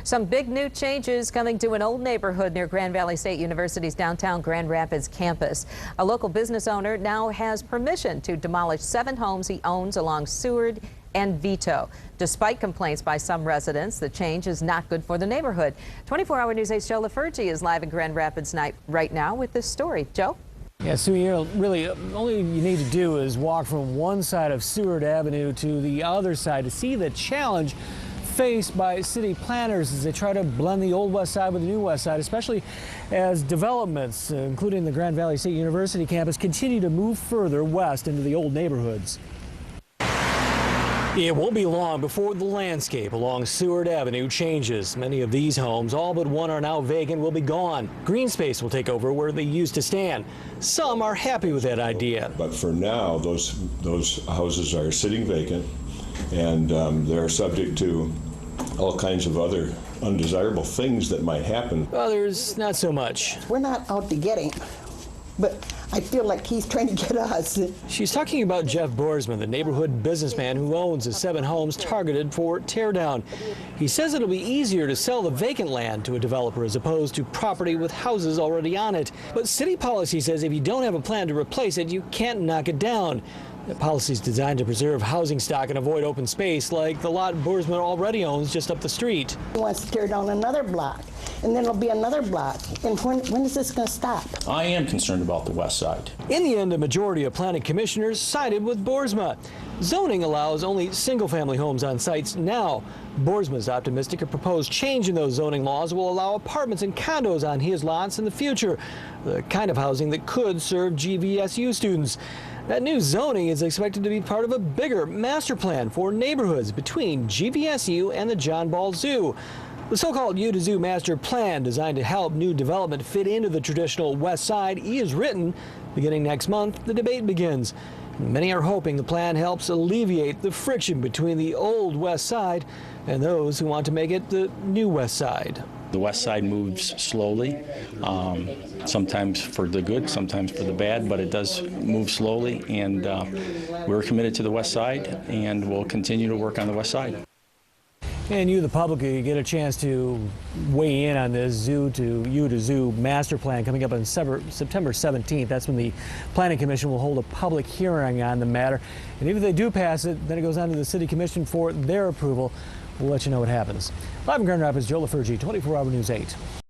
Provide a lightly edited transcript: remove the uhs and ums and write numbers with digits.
Some big new changes coming to an old neighborhood near Grand Valley State University's downtown Grand Rapids campus. A local business owner now has permission to demolish 7 homes he owns along Seward and Vito. Despite complaints by some residents, the change is not good for the neighborhood. 24-hour News 8's Joe LaFurgey is live in Grand Rapids right now with this story. Joe? Yeah, Sue, really, all you need to do is walk from one side of Seward Avenue to the other side to see the challenge faced by city planners as they try to blend the old west side with the new west side, especially as developments, including the Grand Valley State University campus, continue to move further west into the old neighborhoods. It won't be long before the landscape along Seward Avenue changes. Many of these homes, all but one, are now vacant, will be gone. Green space will take over where they used to stand. Some are happy with that idea. But for now, those houses are sitting vacant, and they're subject to all kinds of other undesirable things that might happen. Others, not so much. We're not out to get him, but I feel like he's trying to get us. She's talking about Jeff Boersma, the neighborhood businessman who owns the 7 homes targeted for teardown. He says it'll be easier to sell the vacant land to a developer as opposed to property with houses already on it. But city policy says if you don't have a plan to replace it, you can't knock it down. The policy is designed to preserve housing stock and avoid open space like the lot Boersma already owns just up the street. He wants to tear down another block, and then there'll be another block. And when is this going to stop? I am concerned about the west side. In the end, a majority of planning commissioners sided with Boersma. Zoning allows only single-family homes on sites now. Boersma's optimistic a proposed change in those zoning laws will allow apartments and condos on his lots in the future, the kind of housing that could serve GVSU students. That new zoning is expected to be part of a bigger master plan for neighborhoods between GVSU and the John Ball Zoo. The so-called U to Zoo master plan, designed to help new development fit into the traditional west side, is written. Beginning next month, the debate begins. Many are hoping the plan helps alleviate the friction between the old west side and those who want to make it the new west side. The west side moves slowly, sometimes for the good, sometimes for the bad, but it does move slowly, and we're committed to the west side, and we'll continue to work on the west side. And you, the public, you get a chance to weigh in on this U to Zoo master plan coming up on September 17th. That's when the Planning Commission will hold a public hearing on the matter. And if they do pass it, then it goes on to the City Commission for their approval. We'll let you know what happens. Live in Grand Rapids, Joe LaFurgey, 24-hour News 8.